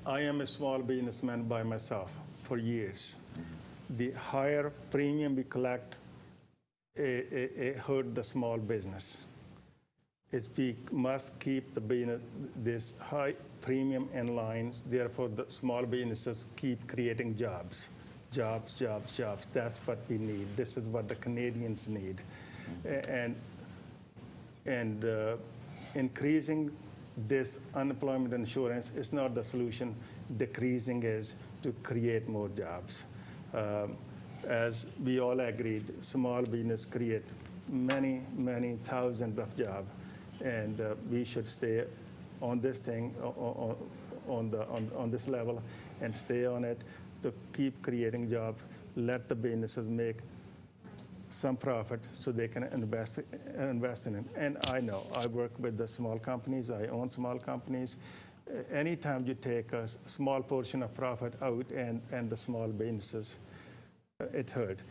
I am a small businessman by myself for years. The higher premium we collect hurt the small business. We must keep the business, this high premium in line. Therefore, the small businesses keep creating jobs. Jobs, jobs, jobs. That's what we need. This is what the Canadians need. And increasing this unemployment insurance is not the solution. Decreasing is to create more jobs. As we all agreed, small business create many, many thousands of jobs, and we should stay on this thing, on this level, and stay on it to keep creating jobs. Let the businesses make some profit so they can invest in it. And I know, I work with the small companies, I own small companies. Anytime you take a small portion of profit out and the small businesses, it hurt.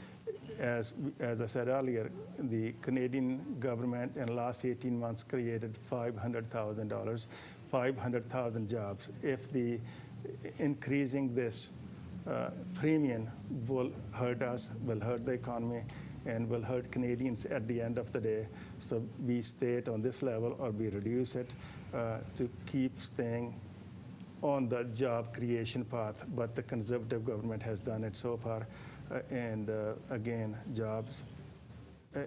As I said earlier, the Canadian government in the last 18 months created $500,000, 500,000 jobs. If the increasing this premium will hurt us, will hurt the economy, and will hurt Canadians at the end of the day. So we stay on this level or we reduce it to keep staying on the job creation path. But the Conservative government has done it so far. Again, jobs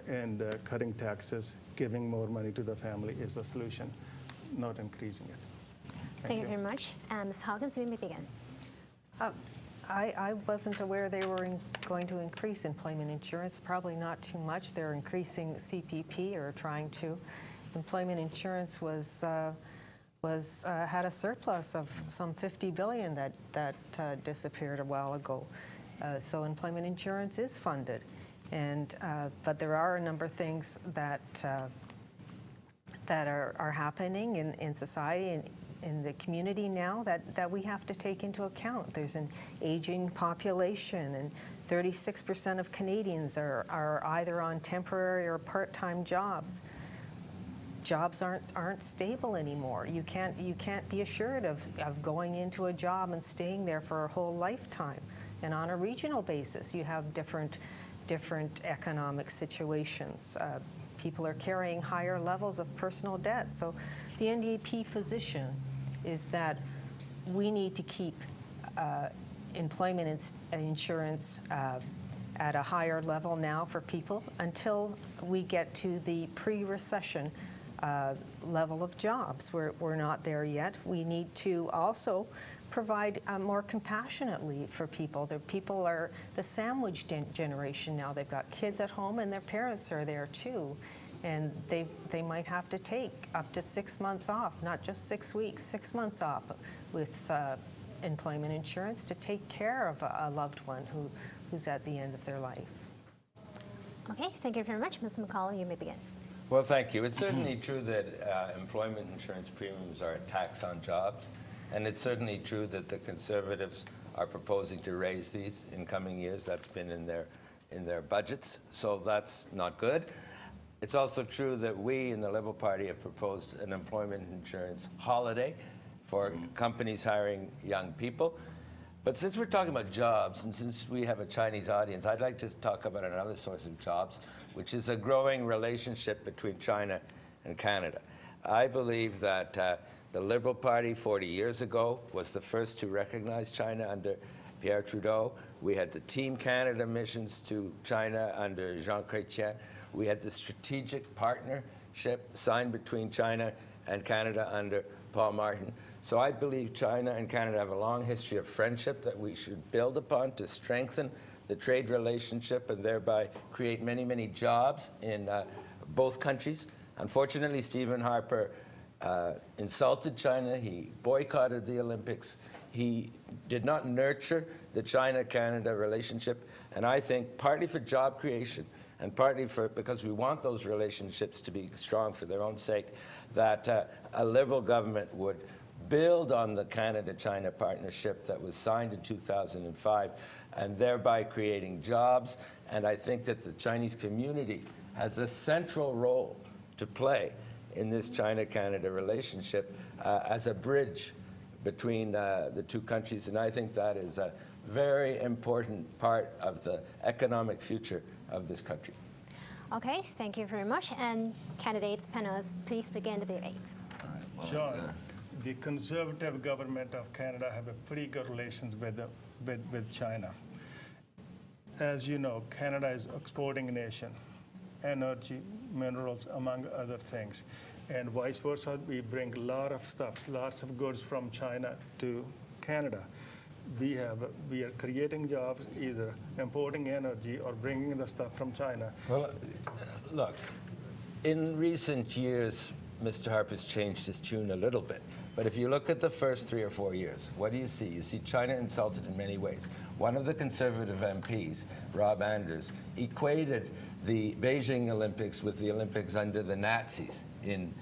and cutting taxes, giving more money to the family is the solution, not increasing it. Thank you very much. Ms. Hawkins, we may begin. I wasn't aware they were going to increase employment insurance. Probably not too much. They're increasing CPP or trying to. Employment insurance had a surplus of some $50 billion that disappeared a while ago. So employment insurance is funded, but there are a number of things that are happening in society and in the community now that we have to take into account. There's an aging population, and 36% of Canadians are either on temporary or part-time jobs. Jobs aren't stable anymore. You can't be assured of going into a job and staying there for a whole lifetime. And on a regional basis, you have different economic situations. People are carrying higher levels of personal debt. So the NDP position is that we need to keep employment insurance at a higher level now for people until we get to the pre-recession level of jobs. We're not there yet. We need to also provide more compassionate leave for people. People are the sandwich generation now. They've got kids at home and their parents are there too. And they might have to take up to 6 months off, not just 6 weeks, 6 months off with employment insurance to take care of a loved one who's at the end of their life. Okay, thank you very much. Ms. McCallum, you may begin. Well, thank you. It's certainly true that employment insurance premiums are a tax on jobs. And it's certainly true that the Conservatives are proposing to raise these in coming years. That's been in their budgets, so that's not good. It's also true that we in the Liberal Party have proposed an employment insurance holiday for companies hiring young people. But since we're talking about jobs, and since we have a Chinese audience, I'd like to talk about another source of jobs, which is a growing relationship between China and Canada. I believe that the Liberal Party 40 years ago was the first to recognize China under Pierre Trudeau. We had the Team Canada missions to China under Jean Chrétien. We had the strategic partnership signed between China and Canada under Paul Martin. So I believe China and Canada have a long history of friendship that we should build upon to strengthen the trade relationship and thereby create many, many jobs in both countries. Unfortunately, Stephen Harper insulted China. He boycotted the Olympics. He did not nurture the China-Canada relationship. And I think partly for job creation and partly because we want those relationships to be strong for their own sake, that a Liberal government would build on the Canada-China partnership that was signed in 2005 and thereby creating jobs. And I think that the Chinese community has a central role to play in this China-Canada relationship as a bridge between the two countries, and I think that is a very important part of the economic future of this country. Okay, thank you very much. And candidates, panelists, please begin the debate. John, the Conservative government of Canada have a pretty good relations with China. As you know, Canada is exporting nation, energy, minerals, among other things. And vice versa, we bring a lot of stuff, lots of goods from China to Canada. We are creating jobs, either importing energy or bringing the stuff from China. Well, look, in recent years, Mr. Harper's changed his tune a little bit. But if you look at the first 3 or 4 years, what do you see? You see China insulted in many ways. One of the Conservative MPs, Rob Anders, equated the Beijing Olympics with the Olympics under the Nazis in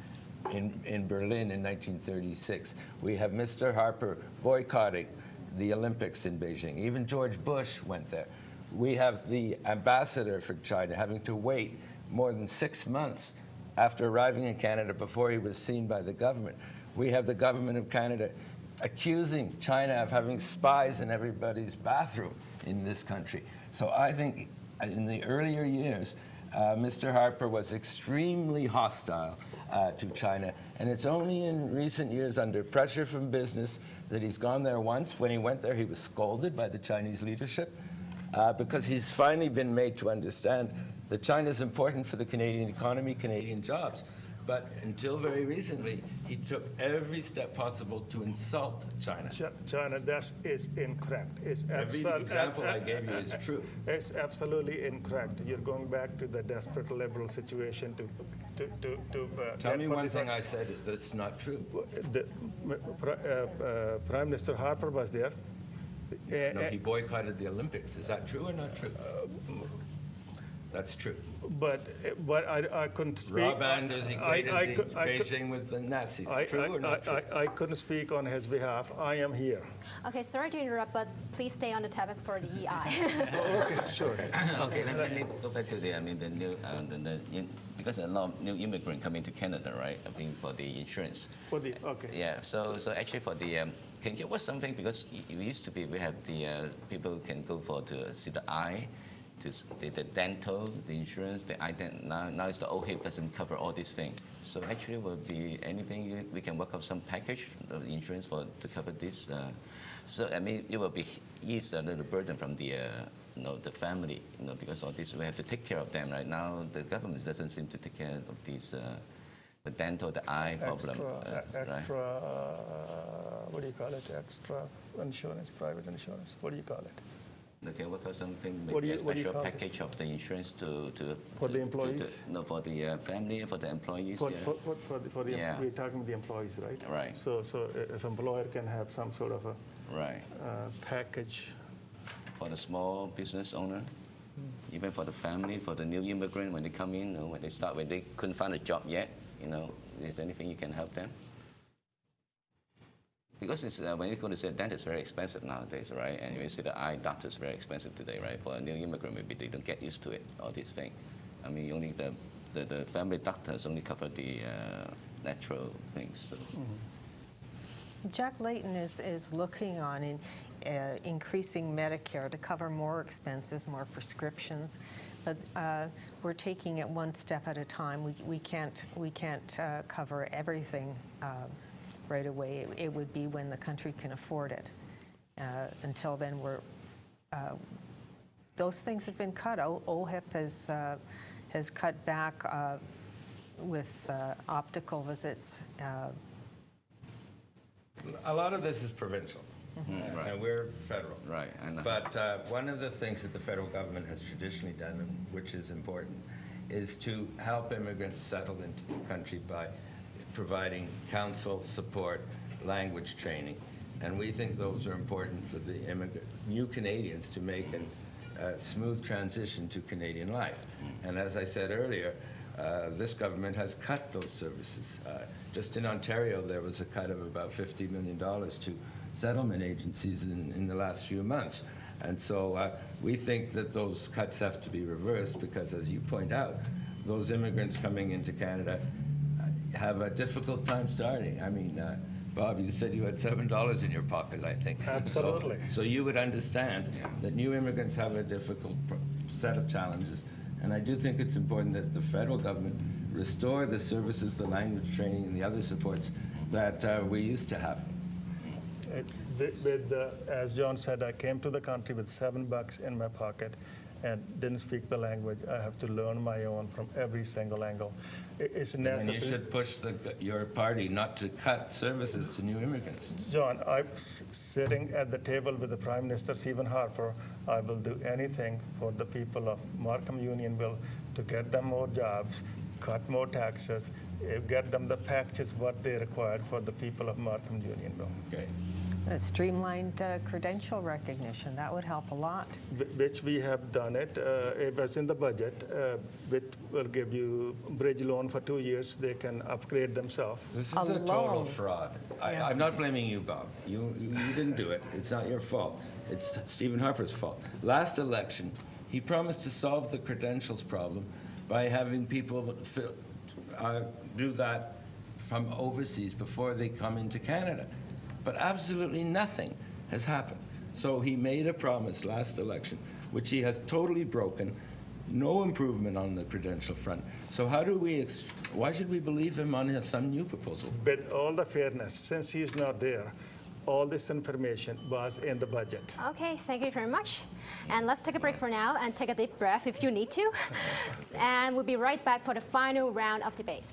Berlin in 1936. We have Mr. Harper boycotting the Olympics in Beijing. Even George Bush went there. We have the ambassador for China having to wait more than 6 months after arriving in Canada before he was seen by the government. We have the government of Canada accusing China of having spies in everybody's bathroom in this country. So I think in the earlier years, Mr. Harper was extremely hostile to China, and it's only in recent years, under pressure from business, that he's gone there once. When he went there, he was scolded by the Chinese leadership because he's finally been made to understand that China is important for the Canadian economy, Canadian jobs. But until very recently, he took every step possible to insult China. China, that is incorrect. Every example I gave you is true. It's absolutely incorrect. You're going back to the desperate liberal situation Tell me one thing I said that's not true. Prime Minister Harper was there. No, he boycotted the Olympics. Is that true or not true? That's true. But I couldn't speak. Rob Anders equated Beijing with the Nazis. True or not true? I couldn't speak on his behalf. I am here. Okay, sorry to interrupt, but please stay on the topic for the EI. Okay, sure. Okay, let me go back to the new because a lot of new immigrants coming to Canada, right? I think for the insurance. Okay. Yeah. So actually for the can you give us something, because it used to be we have the people can go for to see the eye, to the dental, the insurance, the ident. Now it's the OHIP doesn't cover all these things. So actually, will be anything we can work out some package of insurance to cover this. So I mean, it will be ease a little burden from the the family, because all this we have to take care of them. Right now, the government doesn't seem to take care of these the dental, the eye problem. Extra, right? what do you call it? Extra insurance, private insurance. What do you call it? They can work out something, maybe a special package of the insurance for the employees? No, for the family, for the employees. We're talking about the employees, right? Right. So if employer can have some sort of a package. For the small business owner, even for the family, for the new immigrant when they come in, when they couldn't find a job yet, is there anything you can help them? Because it's, when you go to see a dentist, it's very expensive nowadays, right? And you see the eye doctor is very expensive today, right? For a new immigrant, maybe they don't get used to it, all these things. I mean, only the family doctors only cover the natural things. So. Jack Layton is looking on increasing Medicare to cover more expenses, more prescriptions. But we're taking it one step at a time. We can't cover everything right away. It would be when the country can afford it. Until then, those things have been cut. OHIP has cut back with optical visits. A lot of this is provincial, right. and we're federal. Right. But one of the things that the federal government has traditionally done, which is important, is to help immigrants settle into the country by providing counsel, support, language training. And we think those are important for the new Canadians to make a smooth transition to Canadian life. And as I said earlier, this government has cut those services. Just in Ontario, there was a cut of about $50 million to settlement agencies in the last few months. And so we think that those cuts have to be reversed because, as you point out, those immigrants coming into Canada have a difficult time starting. I mean, Bob, you said you had $7 in your pocket, I think. Absolutely. So you would understand that new immigrants have a difficult set of challenges. And I do think it's important that the federal government restore the services, the language training, and the other supports that we used to have. As John said, I came to the country with $7 in my pocket and didn't speak the language. I have to learn my own from every single angle. It's necessary. And you should push your party not to cut services to new immigrants. John, I'm sitting at the table with the Prime Minister, Stephen Harper. I will do anything for the people of Markham, Unionville to get them more jobs, cut more taxes, get them the packages what they required for the people of Markham, Unionville. Okay. A streamlined credential recognition, that would help a lot. Which we have done it. It was in the budget. Which will give you bridge loan for 2 years. They can upgrade themselves. This is a total fraud. Yeah. I'm not blaming you, Bob. You didn't do it. It's not your fault. It's Stephen Harper's fault. Last election, he promised to solve the credentials problem by having people do that from overseas before they come into Canada. But absolutely nothing has happened. So he made a promise last election, which he has totally broken. No improvement on the credential front. So why should we believe him on some new proposal? With all the fairness, since he's not there, all this information was in the budget. Okay, thank you very much. And let's take a break for now and take a deep breath if you need to. And we'll be right back for the final round of debate.